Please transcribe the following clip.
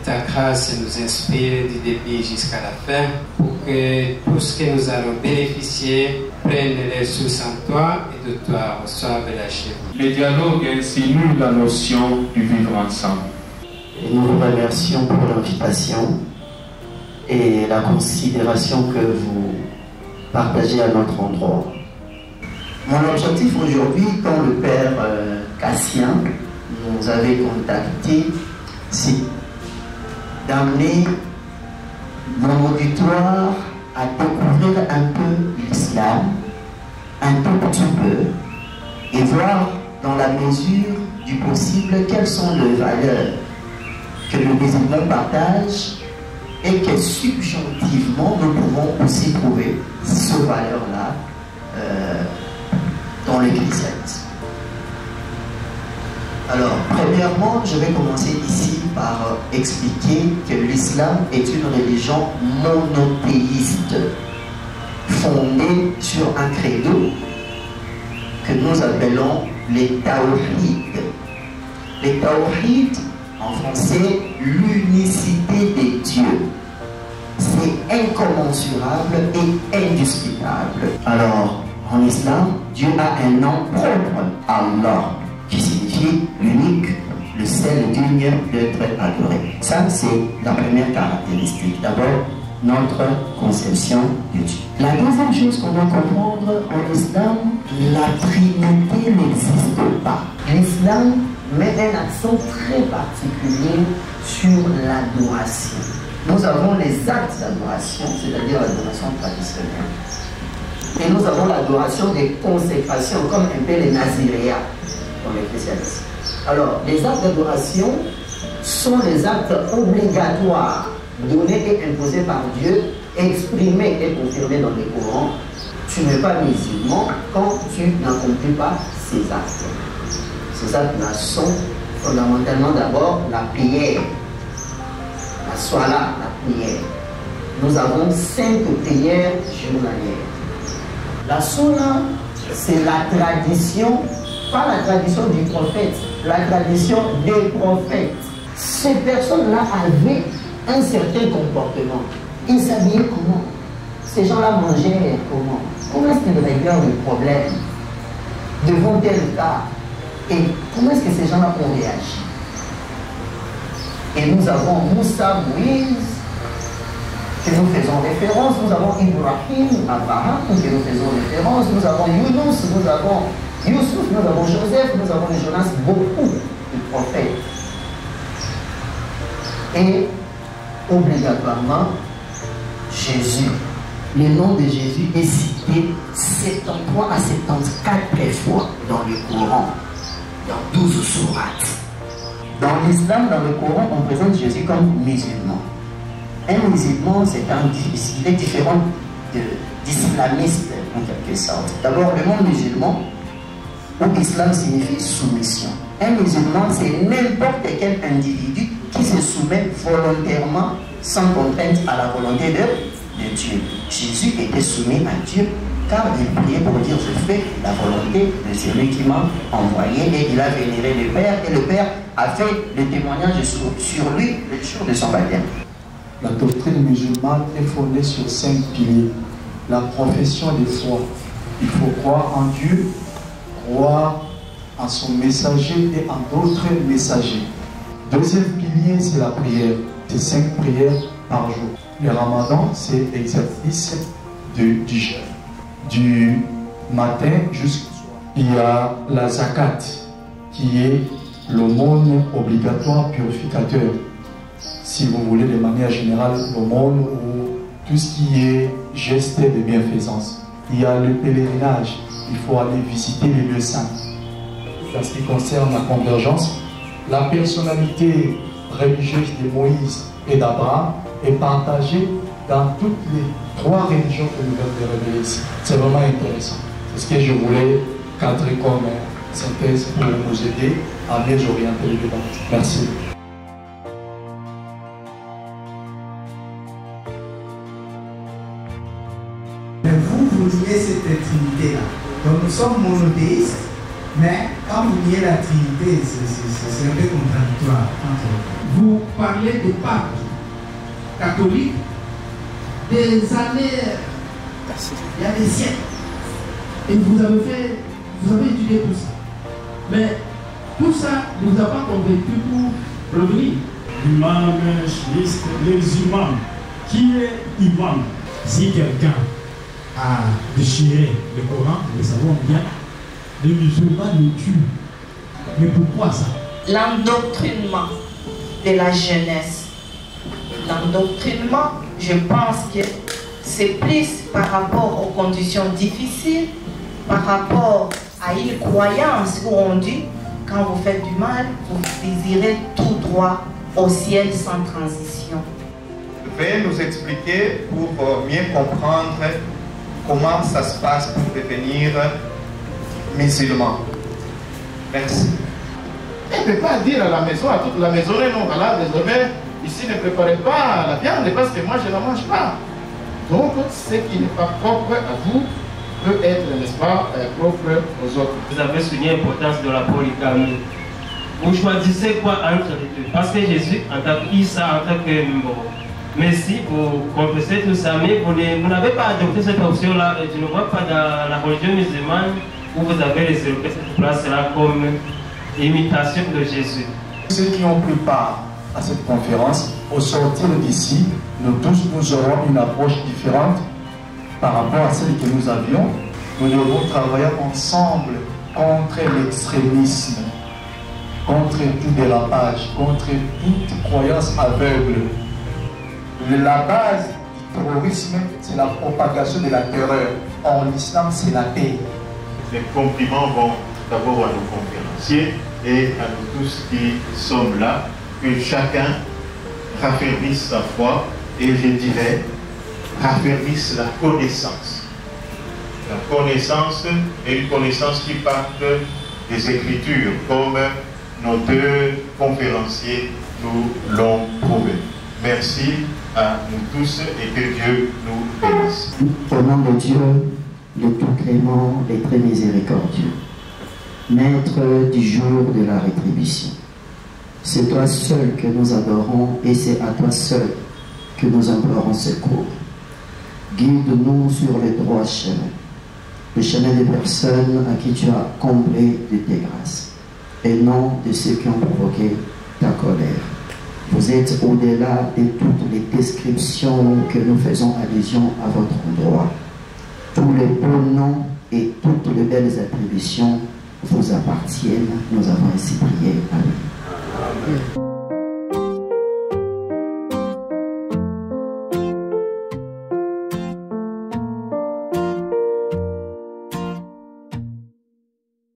ta grâce nous inspire du début jusqu'à la fin, pour que tout ce que nous allons bénéficier prenne les sources en toi et de toi reçoive la chèvre. Le dialogue insinue la notion du vivre ensemble. Et nous vous remercions pour l'invitation et la considération que vous partagez à notre endroit. Mon objectif aujourd'hui, quand le Père Cassien nous avait contacté, c'est d'amener mon auditoire à découvrir un peu l'islam, un tout petit peu, et voir dans la mesure du possible quelles sont les valeurs que le musulman partage et que subjonctivement nous pouvons aussi trouver ces valeurs-là dans le christianisme. Alors, premièrement, je vais commencer ici par expliquer que l'islam est une religion monothéiste, fondée sur un credo que nous appelons les tawhid. Les tawhid, en français, l'unicité des dieux. C'est incommensurable et indiscutable. Alors, en islam, Dieu a un nom propre, Allah, qui signifie l'unique, le seul digne d'être adoré. Ça, c'est la première caractéristique. D'abord, notre conception de Dieu. La deuxième chose qu'on doit comprendre en islam, la Trinité n'existe pas. L'islam met un accent très particulier sur l'adoration. Nous avons les actes d'adoration, c'est-à-dire l'adoration traditionnelle. Et nous avons l'adoration des consécrations, comme un peu les naziréas dans le christianisme. Alors, les actes d'adoration sont les actes obligatoires donnés et imposés par Dieu, exprimés et confirmés dans les Corans. Tu n'es pas musulman quand tu n'accomplis pas ces actes. Ces actes-là sont fondamentalement d'abord la prière, la soila, la prière. Nous avons 5 prières journalières. La soila, c'est la tradition, pas la tradition du prophète, la tradition des prophètes. Ces personnes-là avaient un certain comportement. Ils s'habillaient comment? Ces gens-là mangeaient comment? Comment est-ce qu'ils réglèrent les problèmes devant tel cas? Et comment est-ce que ces gens-là ont réagi? Et nous avons Moussa, Moïse, que nous faisons référence, nous avons Ibrahim, Abraham, que nous faisons référence, nous avons Yunus, nous avons Youssouf, nous avons Joseph, nous avons Jonas, beaucoup de prophètes. Et obligatoirement, Jésus. Le nom de Jésus est cité 73 à 74 fois dans le Coran, dans 12 sourates. Dans l'islam, dans le Coran, on présente Jésus comme musulman. Un musulman, il est différent d'islamiste en quelque sorte. D'abord, le mot musulman, où islam signifie soumission. Un musulman, c'est n'importe quel individu qui se soumet volontairement, sans contrainte à la volonté de Dieu. Jésus était soumis à Dieu car il priait pour dire je fais la volonté de celui qui m'a envoyé, et il a vénéré le Père, et le Père a fait le témoignage sur lui le jour de son baptême. La doctrine musulmane est fondée sur 5 piliers. La profession de foi. Il faut croire en Dieu, croire en son messager et en d'autres messagers. Deuxième pilier, c'est la prière. C'est 5 prières par jour. Le ramadan, c'est l'exercice du jeûne. Du matin jusqu'au soir. Il y a la zakat, qui est l'aumône obligatoire purificateur. Si vous voulez, de manière générale, l'aumône ou tout ce qui est geste de bienfaisance. Il y a le pèlerinage. Il faut aller visiter les lieux saints. En ce qui concerne la convergence, la personnalité religieuse de Moïse et d'Abraham est partagée dans toutes les 3 religions que nous venons de révéler ici. C'est vraiment intéressant. C'est ce que je voulais cadrer comme synthèse pour nous aider à mieux orienter le débat. Merci. Mais vous niez cette trinité-là. Donc nous sommes monothéistes, Mais quand vous niez la Trinité, c'est un peu contradictoire entre vous. Parlez de pape catholique des années, il y a des siècles. Et vous avez étudié tout ça. Mais tout ça ne vous a pas convaincu pour revenir. L'imam, les imams. Qui est imam? Si quelqu'un a déchiré le Coran, nous le savons bien, les musulmans le tuent. Mais pourquoi ça? L'endoctrinement de la jeunesse. L'endoctrinement, je pense que c'est plus par rapport aux conditions difficiles, par rapport à une croyance où on dit, quand vous faites du mal, vous désirez tout droit au ciel sans transition. Veuillez nous expliquer pour mieux comprendre comment ça se passe pour devenir musulman. Merci. Elle ne peut pas dire à la maison, à toute la maison, non, voilà, désormais, ici ne préparez pas la viande parce que moi je ne la mange pas. Donc, ce qui n'est pas propre à vous peut être, n'est-ce pas, propre aux autres. Vous avez souligné l'importance de la polygamie. Vous choisissez quoi entre les deux? Parce que Jésus, en tant qu'Issa, en tant que Messie, vous confessez tout ça, mais vous n'avez pas adopté cette option-là. Et je ne vois pas dans la religion musulmane où vous avez réservé cette place-là comme imitation de Jésus. Ceux qui ont pris part à cette conférence, au sortir d'ici, nous tous nous aurons une approche différente par rapport à celle que nous avions. Nous devons travailler ensemble contre l'extrémisme, contre tout dérapage, contre toute croyance aveugle. La base du terrorisme, c'est la propagation de la terreur. En l'islam, c'est la paix. Les compliments vont d'abord à nos conférenciers et à nous tous qui sommes là, que chacun raffermisse sa foi et je dirais raffermisse la connaissance. La connaissance est une connaissance qui part des Écritures, comme nos deux conférenciers nous l'ont prouvé. Merci à nous tous et que Dieu nous bénisse. Au nom de Dieu, le tout clément et très miséricordieux, maître du jour de la rétribution, c'est toi seul que nous adorons et c'est à toi seul que nous implorons secours. Guide-nous sur le droit chemin, le chemin des personnes à qui tu as comblé de tes grâces, et non de ceux qui ont provoqué ta colère. Vous êtes au-delà de toutes les descriptions que nous faisons allusion à votre endroit. Tous les beaux noms et toutes les belles attributions vous appartiennent. Nous avons ainsi prié.